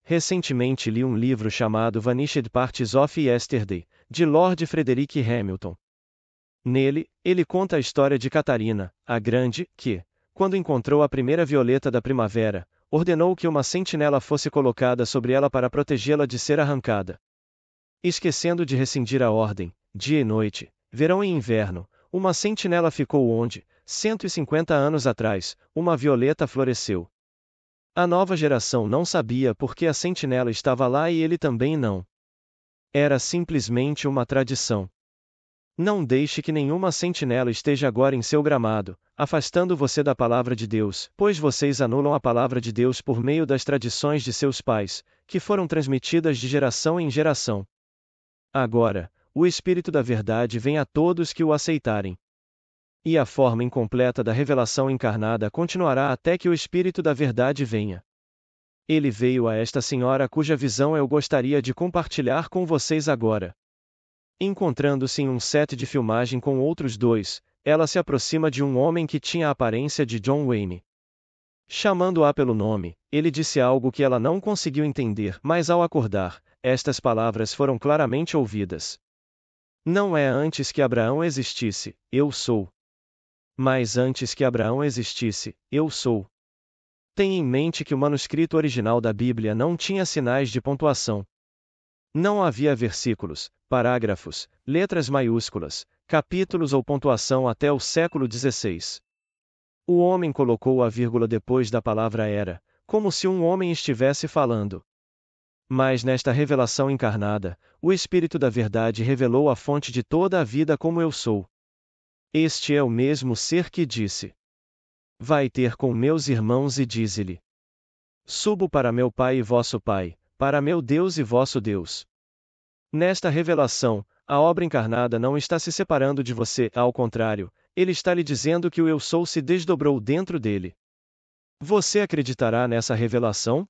Recentemente li um livro chamado Vanished Parts of Yesterday, de Lord Frederick Hamilton. Nele, ele conta a história de Catarina, a Grande, que, quando encontrou a primeira violeta da primavera, ordenou que uma sentinela fosse colocada sobre ela para protegê-la de ser arrancada. Esquecendo de rescindir a ordem, dia e noite, verão e inverno, uma sentinela ficou onde, 150 anos atrás, uma violeta floresceu. A nova geração não sabia por que a sentinela estava lá e ele também não. Era simplesmente uma tradição. Não deixe que nenhuma sentinela esteja agora em seu gramado, afastando você da palavra de Deus, pois vocês anulam a palavra de Deus por meio das tradições de seus pais, que foram transmitidas de geração em geração. Agora, o Espírito da Verdade vem a todos que o aceitarem. E a forma incompleta da revelação encarnada continuará até que o Espírito da Verdade venha. Ele veio a esta senhora cuja visão eu gostaria de compartilhar com vocês agora. Encontrando-se em um set de filmagem com outros dois, ela se aproxima de um homem que tinha a aparência de John Wayne. Chamando-a pelo nome, ele disse algo que ela não conseguiu entender, mas ao acordar, estas palavras foram claramente ouvidas. Não é antes que Abraão existisse, eu sou. Mas antes que Abraão existisse, eu sou. Tenha em mente que o manuscrito original da Bíblia não tinha sinais de pontuação. Não havia versículos, parágrafos, letras maiúsculas, capítulos ou pontuação até o século XVI. O homem colocou a vírgula depois da palavra era, como se um homem estivesse falando. Mas nesta revelação encarnada, o Espírito da Verdade revelou a fonte de toda a vida como eu sou. Este é o mesmo ser que disse: vai ter com meus irmãos e dize-lhe: subo para meu Pai e vosso Pai, para meu Deus e vosso Deus. Nesta revelação, a obra encarnada não está se separando de você, ao contrário, ele está lhe dizendo que o eu sou se desdobrou dentro dele. Você acreditará nessa revelação?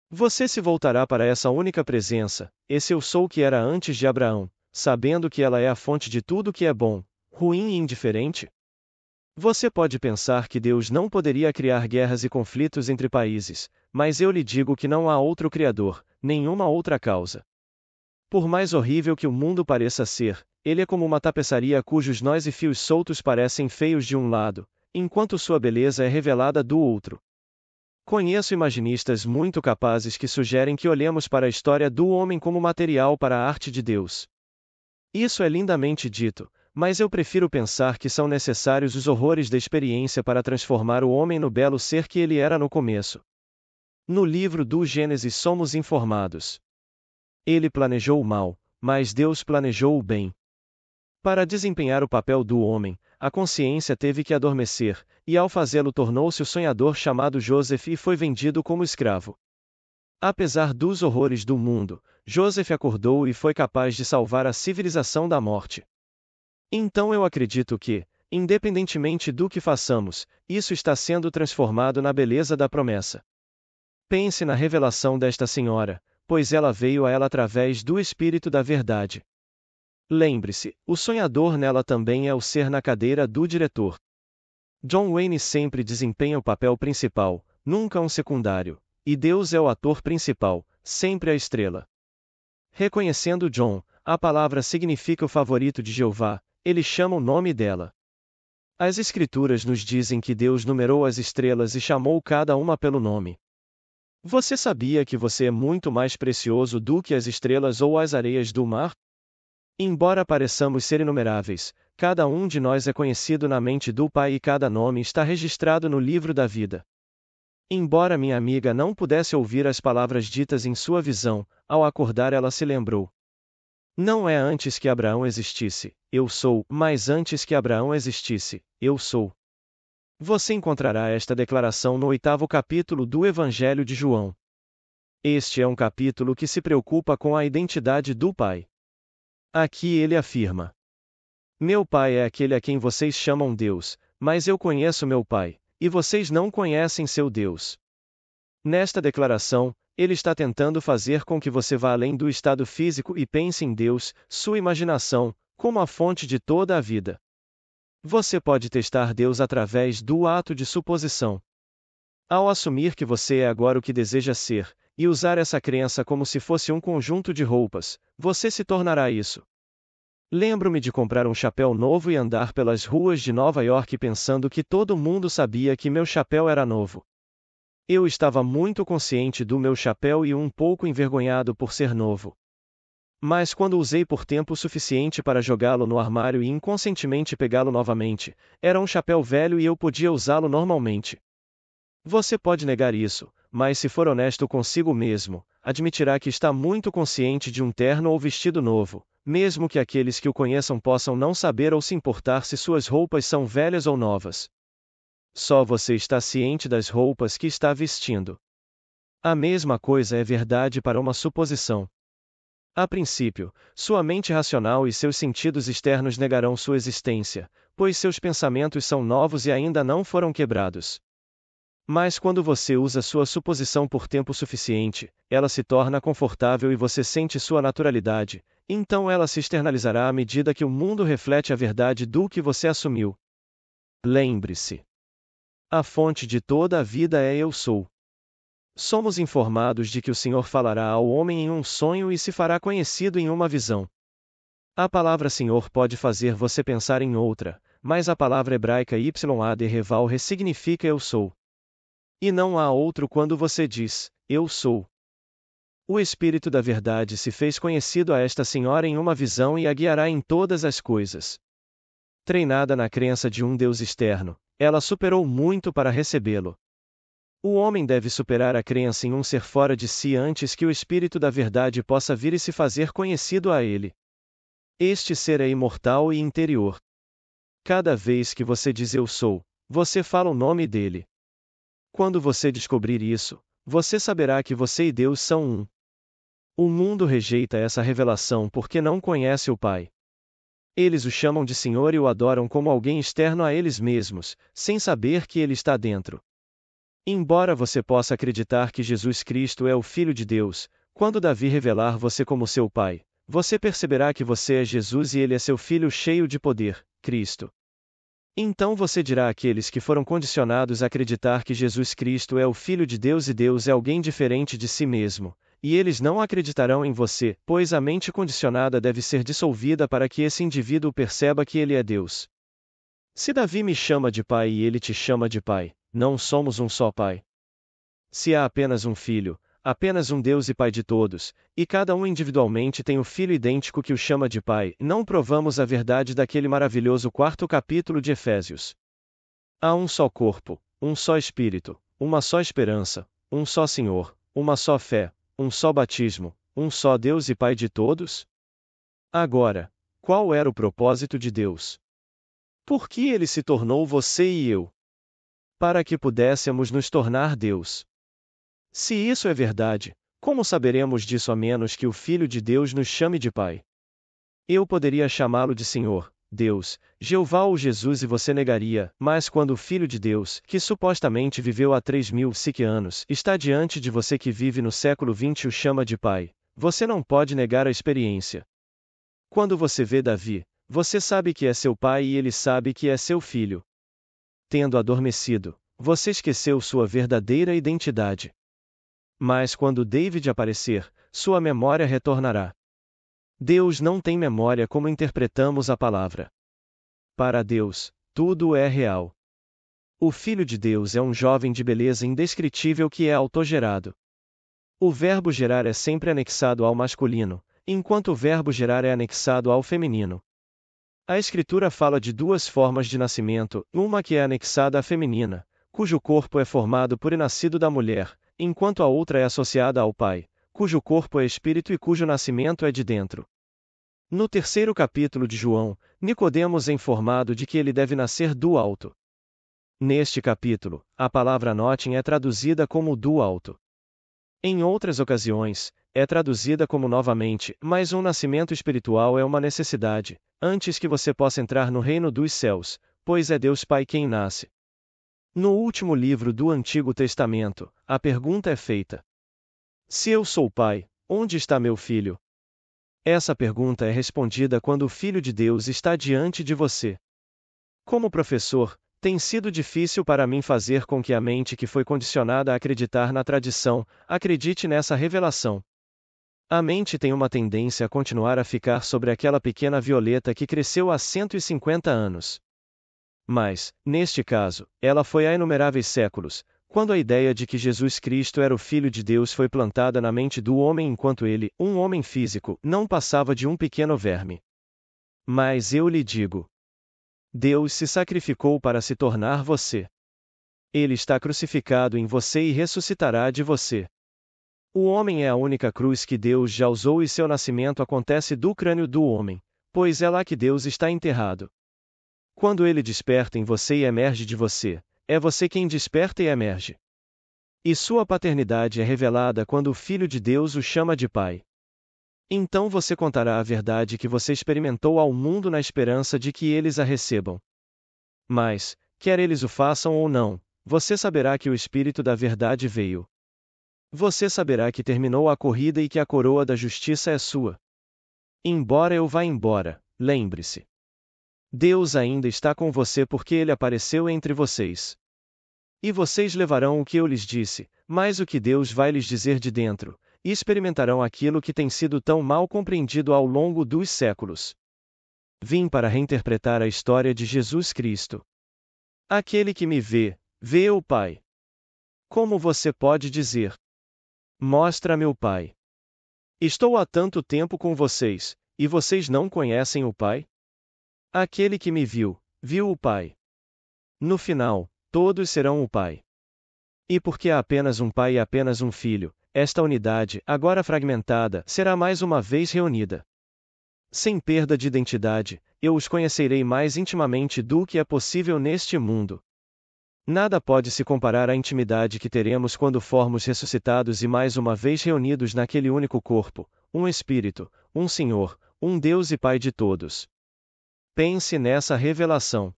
Você se voltará para essa única presença, esse eu sou que era antes de Abraão, sabendo que ela é a fonte de tudo que é bom, ruim e indiferente? Você pode pensar que Deus não poderia criar guerras e conflitos entre países, mas eu lhe digo que não há outro Criador, nenhuma outra causa. Por mais horrível que o mundo pareça ser, ele é como uma tapeçaria cujos nós e fios soltos parecem feios de um lado, enquanto sua beleza é revelada do outro. Conheço imaginistas muito capazes que sugerem que olhemos para a história do homem como material para a arte de Deus. Isso é lindamente dito, mas eu prefiro pensar que são necessários os horrores da experiência para transformar o homem no belo ser que ele era no começo. No livro do Gênesis somos informados: ele planejou o mal, mas Deus planejou o bem. Para desempenhar o papel do homem, a consciência teve que adormecer, e ao fazê-lo tornou-se o sonhador chamado Joseph e foi vendido como escravo. Apesar dos horrores do mundo, Joseph acordou e foi capaz de salvar a civilização da morte. Então eu acredito que, independentemente do que façamos, isso está sendo transformado na beleza da promessa. Pense na revelação desta senhora, pois ela veio a ela através do Espírito da Verdade. Lembre-se, o sonhador nela também é o ser na cadeira do diretor. John Wayne sempre desempenha o papel principal, nunca um secundário, e Deus é o ator principal, sempre a estrela. Reconhecendo John, a palavra significa o favorito de Jeová, ele chama o nome dela. As Escrituras nos dizem que Deus numerou as estrelas e chamou cada uma pelo nome. Você sabia que você é muito mais precioso do que as estrelas ou as areias do mar? Embora pareçamos ser inumeráveis, cada um de nós é conhecido na mente do Pai e cada nome está registrado no livro da vida. Embora minha amiga não pudesse ouvir as palavras ditas em sua visão, ao acordar ela se lembrou. Não é antes que Abraão existisse, eu sou, mas antes que Abraão existisse, eu sou. Você encontrará esta declaração no 8º capítulo do Evangelho de João. Este é um capítulo que se preocupa com a identidade do Pai. Aqui ele afirma: meu Pai é aquele a quem vocês chamam Deus, mas eu conheço meu Pai, e vocês não conhecem seu Deus. Nesta declaração, ele está tentando fazer com que você vá além do estado físico e pense em Deus, sua imaginação, como a fonte de toda a vida. Você pode testar Deus através do ato de suposição. Ao assumir que você é agora o que deseja ser, e usar essa crença como se fosse um conjunto de roupas, você se tornará isso. Lembro-me de comprar um chapéu novo e andar pelas ruas de Nova York pensando que todo mundo sabia que meu chapéu era novo. Eu estava muito consciente do meu chapéu e um pouco envergonhado por ser novo. Mas quando usei por tempo suficiente para jogá-lo no armário e inconscientemente pegá-lo novamente, era um chapéu velho e eu podia usá-lo normalmente. Você pode negar isso, mas se for honesto consigo mesmo, admitirá que está muito consciente de um terno ou vestido novo, mesmo que aqueles que o conheçam possam não saber ou se importar se suas roupas são velhas ou novas. Só você está ciente das roupas que está vestindo. A mesma coisa é verdade para uma suposição. A princípio, sua mente racional e seus sentidos externos negarão sua existência, pois seus pensamentos são novos e ainda não foram quebrados. Mas quando você usa sua suposição por tempo suficiente, ela se torna confortável e você sente sua naturalidade, então ela se externalizará à medida que o mundo reflete a verdade do que você assumiu. Lembre-se. A fonte de toda a vida é Eu Sou. Somos informados de que o Senhor falará ao homem em um sonho e se fará conhecido em uma visão. A palavra Senhor pode fazer você pensar em outra, mas a palavra hebraica Yad Reval ressignifica Eu Sou. E não há outro quando você diz, Eu sou. O Espírito da Verdade se fez conhecido a esta senhora em uma visão e a guiará em todas as coisas. Treinada na crença de um Deus externo, ela superou muito para recebê-lo. O homem deve superar a crença em um ser fora de si antes que o Espírito da Verdade possa vir e se fazer conhecido a ele. Este ser é imortal e interior. Cada vez que você diz Eu sou, você fala o nome dele. Quando você descobrir isso, você saberá que você e Deus são um. O mundo rejeita essa revelação porque não conhece o Pai. Eles o chamam de Senhor e o adoram como alguém externo a eles mesmos, sem saber que ele está dentro. Embora você possa acreditar que Jesus Cristo é o Filho de Deus, quando Davi revelar você como seu Pai, você perceberá que você é Jesus e ele é seu Filho cheio de poder, Cristo. Então você dirá àqueles que foram condicionados a acreditar que Jesus Cristo é o Filho de Deus e Deus é alguém diferente de si mesmo, e eles não acreditarão em você, pois a mente condicionada deve ser dissolvida para que esse indivíduo perceba que ele é Deus. Se Davi me chama de pai e ele te chama de pai, não somos um só pai. Se há apenas um filho, apenas um Deus e Pai de todos, e cada um individualmente tem o filho idêntico que o chama de pai, não provamos a verdade daquele maravilhoso 4º capítulo de Efésios. Há um só corpo, um só Espírito, uma só esperança, um só Senhor, uma só fé, um só batismo, um só Deus e Pai de todos? Agora, qual era o propósito de Deus? Por que ele se tornou você e eu? Para que pudéssemos nos tornar Deus. Se isso é verdade, como saberemos disso a menos que o Filho de Deus nos chame de Pai? Eu poderia chamá-lo de Senhor, Deus, Jeová ou Jesus e você negaria, mas quando o Filho de Deus, que supostamente viveu há 3.000 anos, está diante de você que vive no século 20 e o chama de Pai, você não pode negar a experiência. Quando você vê Davi, você sabe que é seu pai e ele sabe que é seu filho. Tendo adormecido, você esqueceu sua verdadeira identidade. Mas quando David aparecer, sua memória retornará. Deus não tem memória como interpretamos a palavra. Para Deus, tudo é real. O Filho de Deus é um jovem de beleza indescritível que é autogerado. O verbo gerar é sempre anexado ao masculino, enquanto o verbo gerar é anexado ao feminino. A Escritura fala de duas formas de nascimento, uma que é anexada à feminina, cujo corpo é formado por nascido da mulher, enquanto a outra é associada ao Pai, cujo corpo é espírito e cujo nascimento é de dentro. No 3º capítulo de João, Nicodemos é informado de que ele deve nascer do alto. Neste capítulo, a palavra notem é traduzida como do alto. Em outras ocasiões, é traduzida como novamente, mas um nascimento espiritual é uma necessidade, antes que você possa entrar no reino dos céus, pois é Deus Pai quem nasce. No último livro do Antigo Testamento, a pergunta é feita: se eu sou pai, onde está meu filho? Essa pergunta é respondida quando o Filho de Deus está diante de você. Como professor, Tem sido difícil para mim fazer com que a mente que foi condicionada a acreditar na tradição, acredite nessa revelação. A mente tem uma tendência a continuar a ficar sobre aquela pequena violeta que cresceu há 150 anos. Mas, neste caso, ela foi há inumeráveis séculos, quando a ideia de que Jesus Cristo era o Filho de Deus foi plantada na mente do homem enquanto ele, um homem físico, não passava de um pequeno verme. Mas eu lhe digo: Deus se sacrificou para se tornar você. Ele está crucificado em você e ressuscitará de você. O homem é a única cruz que Deus já usou e seu nascimento acontece do crânio do homem, pois é lá que Deus está enterrado. Quando ele desperta em você e emerge de você, é você quem desperta e emerge. E sua paternidade é revelada quando o Filho de Deus o chama de Pai. Então você contará a verdade que você experimentou ao mundo na esperança de que eles a recebam. Mas, quer eles o façam ou não, você saberá que o Espírito da Verdade veio. Você saberá que terminou a corrida e que a coroa da justiça é sua. Embora eu vá embora, lembre-se. Deus ainda está com você porque ele apareceu entre vocês. E vocês levarão o que eu lhes disse, mas o que Deus vai lhes dizer de dentro, e experimentarão aquilo que tem sido tão mal compreendido ao longo dos séculos. Vim para reinterpretar a história de Jesus Cristo. Aquele que me vê, vê o Pai. Como você pode dizer: Mostra-me o Pai? Estou há tanto tempo com vocês, e vocês não conhecem o Pai? Aquele que me viu, viu o Pai. No final, todos serão o Pai. E porque há apenas um Pai e apenas um Filho, esta unidade, agora fragmentada, será mais uma vez reunida. Sem perda de identidade, eu os conhecerei mais intimamente do que é possível neste mundo. Nada pode se comparar à intimidade que teremos quando formos ressuscitados e mais uma vez reunidos naquele único corpo, um Espírito, um Senhor, um Deus e Pai de todos. Pense nessa revelação.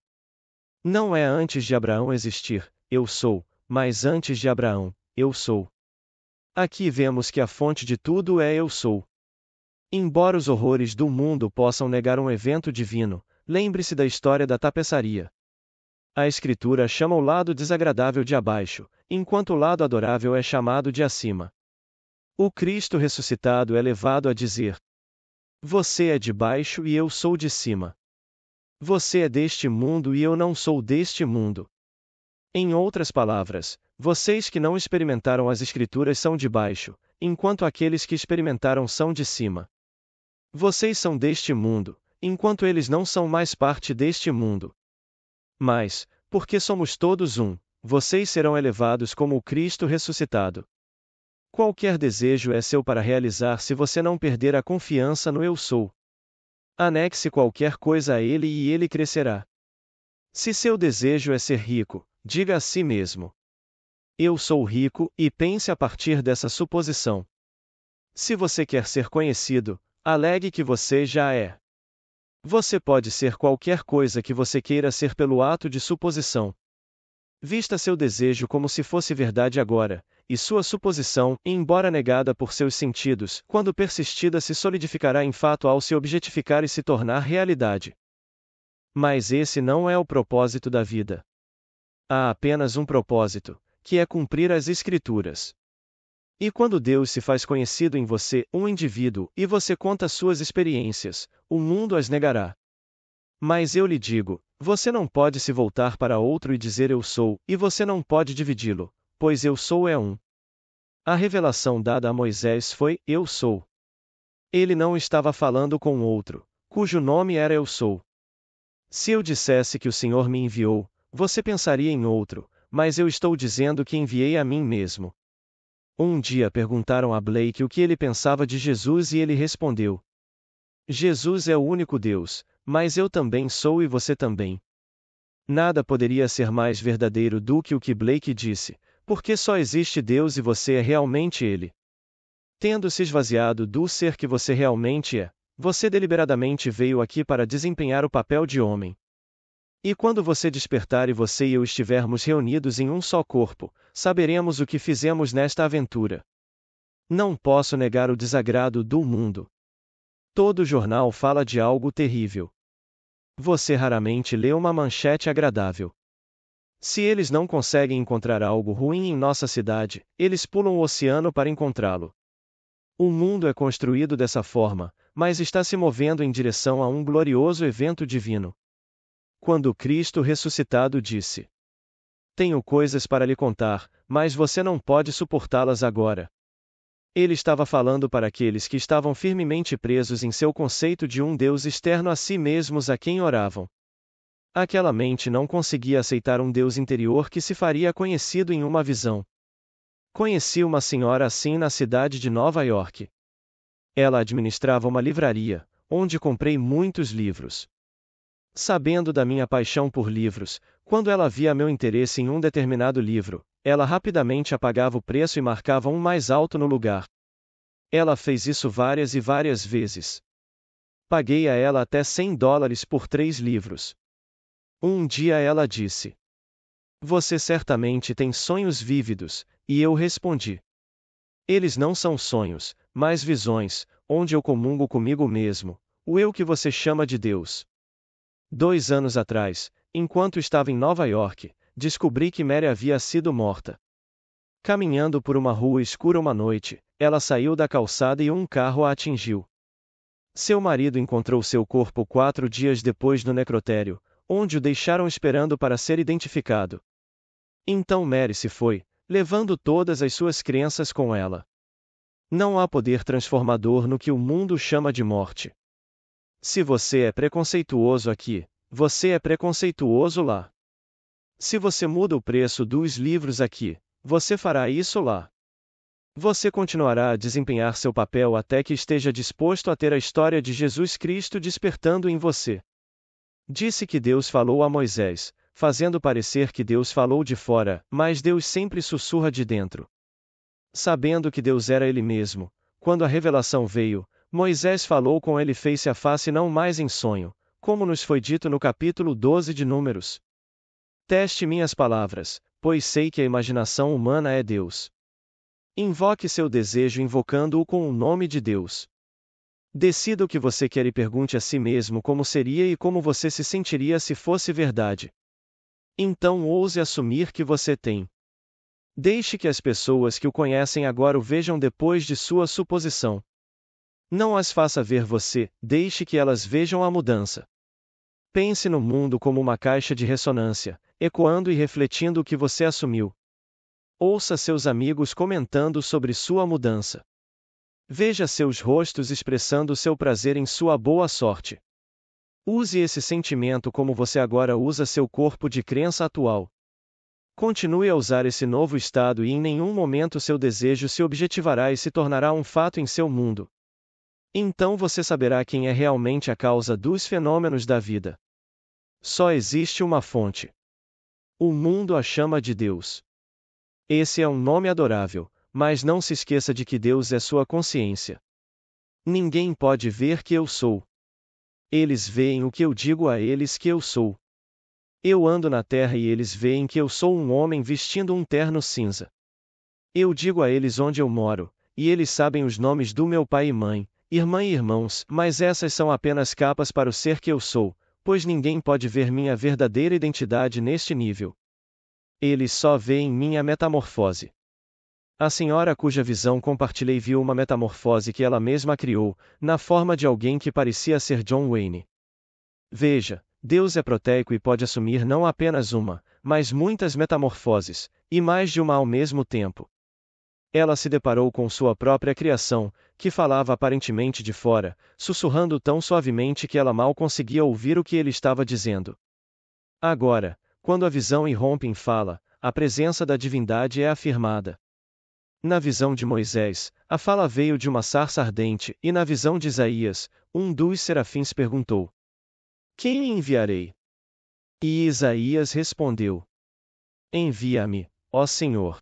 Não é antes de Abraão existir, eu sou, mas antes de Abraão, eu sou. Aqui vemos que a fonte de tudo é eu sou. Embora os horrores do mundo possam negar um evento divino, lembre-se da história da tapeçaria. A Escritura chama o lado desagradável de abaixo, enquanto o lado adorável é chamado de acima. O Cristo ressuscitado é levado a dizer: Você é de baixo e eu sou de cima. Você é deste mundo e eu não sou deste mundo. Em outras palavras, vocês que não experimentaram as Escrituras são de baixo, enquanto aqueles que experimentaram são de cima. Vocês são deste mundo, enquanto eles não são mais parte deste mundo. Mas, porque somos todos um, vocês serão elevados como o Cristo ressuscitado. Qualquer desejo é seu para realizar se você não perder a confiança no Eu Sou. Anexe qualquer coisa a ele e ele crescerá. Se seu desejo é ser rico, diga a si mesmo: Eu sou rico, e pense a partir dessa suposição. Se você quer ser conhecido, alegue que você já é. Você pode ser qualquer coisa que você queira ser pelo ato de suposição. Vista seu desejo como se fosse verdade agora, e sua suposição, embora negada por seus sentidos, quando persistida se solidificará em fato ao se objetificar e se tornar realidade. Mas esse não é o propósito da vida. Há apenas um propósito, que é cumprir as Escrituras. E quando Deus se faz conhecido em você, um indivíduo, e você conta suas experiências, o mundo as negará. Mas eu lhe digo, você não pode se voltar para outro e dizer eu sou, e você não pode dividi-lo, pois eu sou é um. A revelação dada a Moisés foi, eu sou. Ele não estava falando com outro, cujo nome era eu sou. Se eu dissesse que o Senhor me enviou, você pensaria em outro, mas eu estou dizendo que enviei a mim mesmo. Um dia perguntaram a Blake o que ele pensava de Jesus e ele respondeu: Jesus é o único Deus, mas eu também sou e você também. Nada poderia ser mais verdadeiro do que o que Blake disse, porque só existe Deus e você é realmente Ele. Tendo se esvaziado do ser que você realmente é, você deliberadamente veio aqui para desempenhar o papel de homem. E quando você despertar e você e eu estivermos reunidos em um só corpo, saberemos o que fizemos nesta aventura. Não posso negar o desagrado do mundo. Todo jornal fala de algo terrível. Você raramente lê uma manchete agradável. Se eles não conseguem encontrar algo ruim em nossa cidade, eles pulam o oceano para encontrá-lo. O mundo é construído dessa forma, mas está se movendo em direção a um glorioso evento divino. Quando Cristo ressuscitado disse: Tenho coisas para lhe contar, mas você não pode suportá-las agora. Ele estava falando para aqueles que estavam firmemente presos em seu conceito de um Deus externo a si mesmos a quem oravam. Aquela mente não conseguia aceitar um Deus interior que se faria conhecido em uma visão. Conheci uma senhora assim na cidade de Nova York. Ela administrava uma livraria, onde comprei muitos livros. Sabendo da minha paixão por livros, quando ela via meu interesse em um determinado livro, ela rapidamente apagava o preço e marcava um mais alto no lugar. Ela fez isso várias e várias vezes. Paguei a ela até $100 por 3 livros. Um dia ela disse: Você certamente tem sonhos vívidos, e eu respondi: Eles não são sonhos, mas visões, onde eu comungo comigo mesmo, o eu que você chama de Deus. 2 anos atrás, enquanto estava em Nova York, descobri que Mary havia sido morta. Caminhando por uma rua escura uma noite, ela saiu da calçada e um carro a atingiu. Seu marido encontrou seu corpo 4 dias depois no necrotério, onde o deixaram esperando para ser identificado. Então Mary se foi, levando todas as suas crenças com ela. Não há poder transformador no que o mundo chama de morte. Se você é preconceituoso aqui, você é preconceituoso lá. Se você muda o preço dos livros aqui, você fará isso lá. Você continuará a desempenhar seu papel até que esteja disposto a ter a história de Jesus Cristo despertando em você. Disse que Deus falou a Moisés, fazendo parecer que Deus falou de fora, mas Deus sempre sussurra de dentro. Sabendo que Deus era Ele mesmo, quando a revelação veio, Moisés falou com ele face a face não mais em sonho, como nos foi dito no capítulo 12 de Números. Teste minhas palavras, pois sei que a imaginação humana é Deus. Invoque seu desejo invocando-o com o nome de Deus. Decida o que você quer e pergunte a si mesmo como seria e como você se sentiria se fosse verdade. Então ouse assumir que você tem. Deixe que as pessoas que o conhecem agora o vejam depois de sua suposição. Não as faça ver você, deixe que elas vejam a mudança. Pense no mundo como uma caixa de ressonância, ecoando e refletindo o que você assumiu. Ouça seus amigos comentando sobre sua mudança. Veja seus rostos expressando seu prazer em sua boa sorte. Use esse sentimento como você agora usa seu corpo de crença atual. Continue a usar esse novo estado e em nenhum momento seu desejo se objetivará e se tornará um fato em seu mundo. Então você saberá quem é realmente a causa dos fenômenos da vida. Só existe uma fonte. O mundo a chama de Deus. Esse é um nome adorável, mas não se esqueça de que Deus é sua consciência. Ninguém pode ver que eu sou. Eles veem o que eu digo a eles que eu sou. Eu ando na terra e eles veem que eu sou um homem vestindo um terno cinza. Eu digo a eles onde eu moro, e eles sabem os nomes do meu pai e mãe, irmã e irmãos, mas essas são apenas capas para o ser que eu sou, pois ninguém pode ver minha verdadeira identidade neste nível. Eles só veem minha metamorfose. A senhora cuja visão compartilhei viu uma metamorfose que ela mesma criou, na forma de alguém que parecia ser John Wayne. Veja, Deus é proteico e pode assumir não apenas uma, mas muitas metamorfoses, e mais de uma ao mesmo tempo. Ela se deparou com sua própria criação, que falava aparentemente de fora, sussurrando tão suavemente que ela mal conseguia ouvir o que ele estava dizendo. Agora, quando a visão irrompe em fala, a presença da divindade é afirmada. Na visão de Moisés, a fala veio de uma sarça ardente, e na visão de Isaías, um dos serafins perguntou: Quem enviarei? E Isaías respondeu: Envia-me, ó Senhor.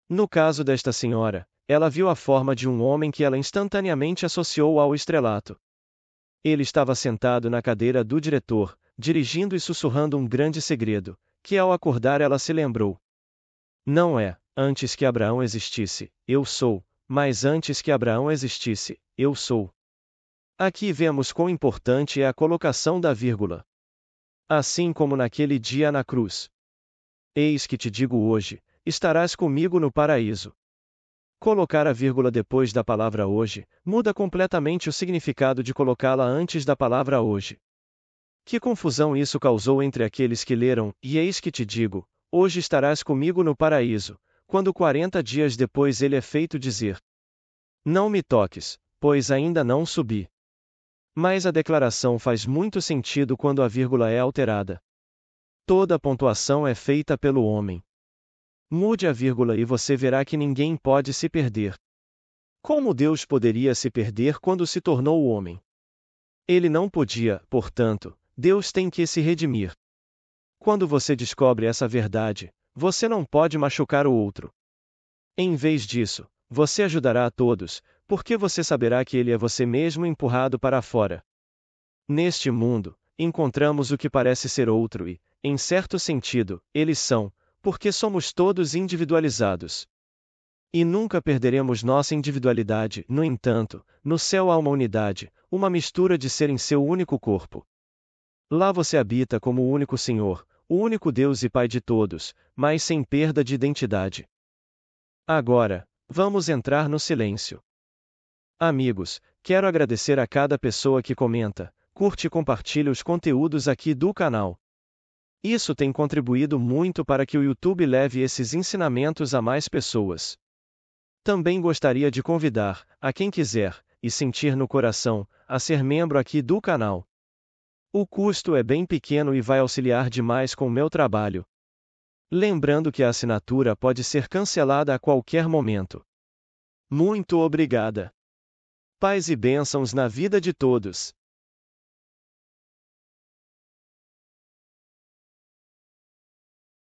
No caso desta senhora, ela viu a forma de um homem que ela instantaneamente associou ao estrelato. Ele estava sentado na cadeira do diretor, dirigindo e sussurrando um grande segredo, que ao acordar ela se lembrou. Não é, antes que Abraão existisse, eu sou, mas antes que Abraão existisse, eu sou. Aqui vemos quão importante é a colocação da vírgula. Assim como naquele dia na cruz. Eis que te digo hoje, estarás comigo no paraíso. Colocar a vírgula depois da palavra hoje, muda completamente o significado de colocá-la antes da palavra hoje. Que confusão isso causou entre aqueles que leram, e eis que te digo, hoje estarás comigo no paraíso, quando 40 dias depois ele é feito dizer: não me toques, pois ainda não subi. Mas a declaração faz muito sentido quando a vírgula é alterada. Toda a pontuação é feita pelo homem. Mude a vírgula e você verá que ninguém pode se perder. Como Deus poderia se perder quando se tornou homem? Ele não podia, portanto, Deus tem que se redimir. Quando você descobre essa verdade, você não pode machucar o outro. Em vez disso, você ajudará a todos, porque você saberá que ele é você mesmo empurrado para fora. Neste mundo, encontramos o que parece ser outro e, em certo sentido, eles são, porque somos todos individualizados. E nunca perderemos nossa individualidade, no entanto, no céu há uma unidade, uma mistura de ser em seu único corpo. Lá você habita como o único Senhor, o único Deus e Pai de todos, mas sem perda de identidade. Agora, vamos entrar no silêncio. Amigos, quero agradecer a cada pessoa que comenta, curte e compartilha os conteúdos aqui do canal. Isso tem contribuído muito para que o YouTube leve esses ensinamentos a mais pessoas. Também gostaria de convidar, a quem quiser, e sentir no coração, a ser membro aqui do canal. O custo é bem pequeno e vai auxiliar demais com o meu trabalho. Lembrando que a assinatura pode ser cancelada a qualquer momento. Muito obrigada. Paz e bênçãos na vida de todos.